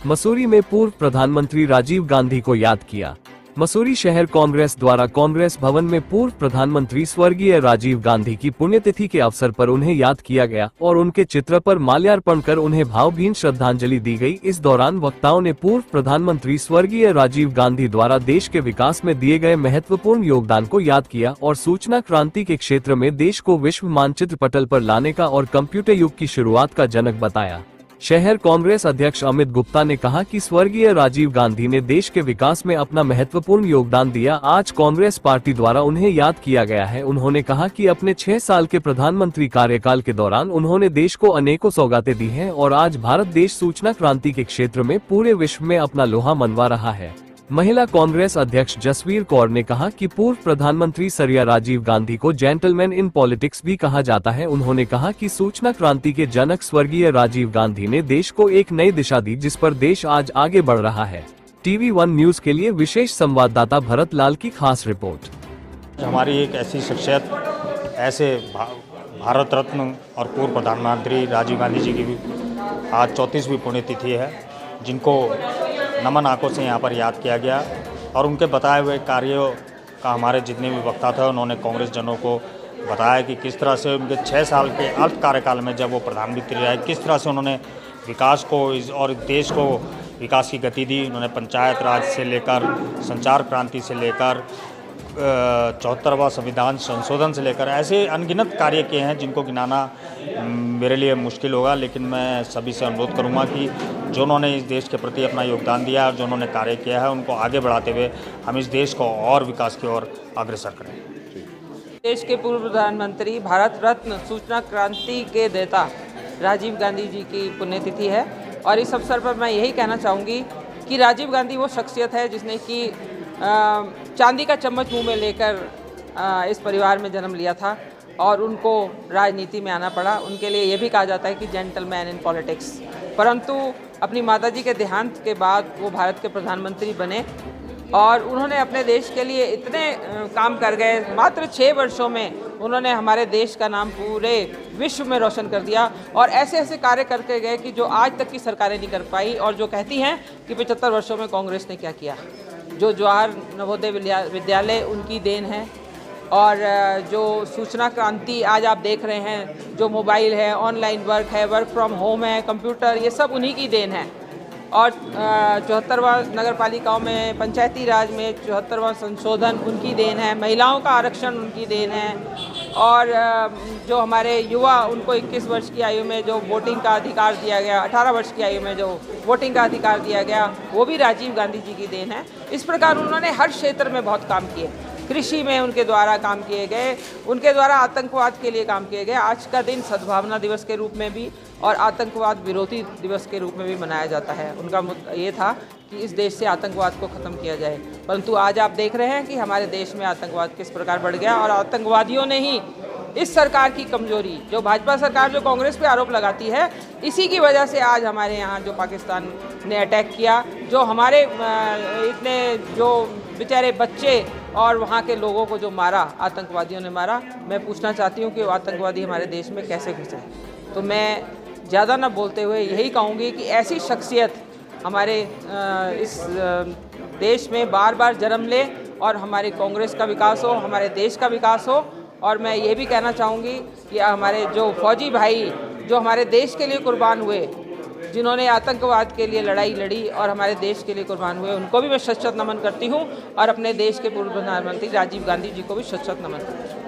मसूरी में पूर्व प्रधानमंत्री राजीव गांधी को याद किया। मसूरी शहर कांग्रेस द्वारा कांग्रेस भवन में पूर्व प्रधानमंत्री स्वर्गीय राजीव गांधी की पुण्यतिथि के अवसर पर उन्हें याद किया गया और उनके चित्र पर माल्यार्पण कर उन्हें भावभीनी श्रद्धांजलि दी गई। इस दौरान वक्ताओं ने पूर्व प्रधानमंत्री स्वर्गीय राजीव गांधी द्वारा देश के विकास में दिए गए महत्वपूर्ण योगदान को याद किया और सूचना क्रांति के क्षेत्र में देश को विश्व मानचित्र पटल पर लाने का और कंप्यूटर युग की शुरुआत का जनक बताया। शहर कांग्रेस अध्यक्ष अमित गुप्ता ने कहा कि स्वर्गीय राजीव गांधी ने देश के विकास में अपना महत्वपूर्ण योगदान दिया। आज कांग्रेस पार्टी द्वारा उन्हें याद किया गया है। उन्होंने कहा कि अपने 6 साल के प्रधानमंत्री कार्यकाल के दौरान उन्होंने देश को अनेकों सौगातें दी हैं और आज भारत देश सूचना क्रांति के क्षेत्र में पूरे विश्व में अपना लोहा मनवा रहा है। महिला कांग्रेस अध्यक्ष जसवीर कौर ने कहा कि पूर्व प्रधानमंत्री सरिया राजीव गांधी को जेंटलमैन इन पॉलिटिक्स भी कहा जाता है। उन्होंने कहा कि सूचना क्रांति के जनक स्वर्गीय राजीव गांधी ने देश को एक नई दिशा दी जिस पर देश आज आगे बढ़ रहा है। TV1 न्यूज के लिए विशेष संवाददाता भरत लाल की खास रिपोर्ट। हमारी एक ऐसी शख्सियत, ऐसे भारत रत्न और पूर्व प्रधानमंत्री राजीव गांधी जी की भी आज 34वीं पुण्यतिथि है, जिनको नमन आंखों से यहाँ पर याद किया गया और उनके बताए हुए कार्यों का हमारे जितने भी वक्ता थे उन्होंने कांग्रेस जनों को बताया कि किस तरह से उनके 6 साल के अर्ध कार्यकाल में जब वो प्रधानमंत्री रहे किस तरह से उन्होंने विकास को और देश को विकास की गति दी। उन्होंने पंचायत राज से लेकर संचार क्रांति से लेकर 74वां संविधान संशोधन से लेकर ऐसे अनगिनत कार्य किए हैं जिनको गिनाना मेरे लिए मुश्किल होगा, लेकिन मैं सभी से अनुरोध करूंगा कि जो उन्होंने इस देश के प्रति अपना योगदान दिया और जो उन्होंने कार्य किया है उनको आगे बढ़ाते हुए हम इस देश को और विकास की ओर अग्रसर करें। देश के पूर्व प्रधानमंत्री, भारत रत्न, सूचना क्रांति के देता राजीव गांधी जी की पुण्यतिथि है और इस अवसर पर मैं यही कहना चाहूँगी कि राजीव गांधी वो शख्सियत है जिसने कि चांदी का चम्मच मुंह में लेकर इस परिवार में जन्म लिया था और उनको राजनीति में आना पड़ा। उनके लिए ये भी कहा जाता है कि जेंटलमैन इन पॉलिटिक्स, परंतु अपनी माताजी के देहांत के बाद वो भारत के प्रधानमंत्री बने और उन्होंने अपने देश के लिए इतने काम कर गए। मात्र 6 वर्षों में उन्होंने हमारे देश का नाम पूरे विश्व में रोशन कर दिया और ऐसे ऐसे कार्य करके गए कि जो आज तक की सरकारें नहीं कर पाई और जो कहती हैं कि 75 वर्षों में कांग्रेस ने क्या किया। जो जवाहर नवोदय विद्यालय उनकी देन है और जो सूचना क्रांति आज आप देख रहे हैं, जो मोबाइल है, ऑनलाइन वर्क है, वर्क फ्रॉम होम है, कंप्यूटर, ये सब उन्हीं की देन है। और 74वां नगर पालिकाओं में पंचायती राज में 74वां संशोधन उनकी देन है। महिलाओं का आरक्षण उनकी देन है और जो हमारे युवा उनको 21 वर्ष की आयु में जो वोटिंग का अधिकार दिया गया, 18 वर्ष की आयु में जो वोटिंग का अधिकार दिया गया, वो भी राजीव गांधी जी की देन है। इस प्रकार उन्होंने हर क्षेत्र में बहुत काम किए। कृषि में उनके द्वारा काम किए गए, उनके द्वारा आतंकवाद के लिए काम किए गए। आज का दिन सद्भावना दिवस के रूप में भी और आतंकवाद विरोधी दिवस के रूप में भी मनाया जाता है। उनका ये था कि इस देश से आतंकवाद को ख़त्म किया जाए, परंतु आज आप देख रहे हैं कि हमारे देश में आतंकवाद किस प्रकार बढ़ गया और आतंकवादियों ने ही इस सरकार की कमजोरी, जो भाजपा सरकार जो कांग्रेस पे आरोप लगाती है, इसी की वजह से आज हमारे यहाँ जो पाकिस्तान ने अटैक किया, जो हमारे इतने जो बेचारे बच्चे और वहाँ के लोगों को जो मारा, आतंकवादियों ने मारा। मैं पूछना चाहती हूँ कि वो आतंकवादी हमारे देश में कैसे घुसे। तो मैं ज़्यादा ना बोलते हुए यही कहूँगी कि ऐसी शख्सियत हमारे इस देश में बार बार जन्म ले और हमारी कांग्रेस का विकास हो, हमारे देश का विकास हो। और मैं ये भी कहना चाहूँगी कि हमारे जो फौजी भाई जो हमारे देश के लिए कुर्बान हुए, जिन्होंने आतंकवाद के लिए लड़ाई लड़ी और हमारे देश के लिए कुर्बान हुए, उनको भी मैं शत शत नमन करती हूँ और अपने देश के पूर्व प्रधानमंत्री राजीव गांधी जी को भी शत शत नमन करती हूँ।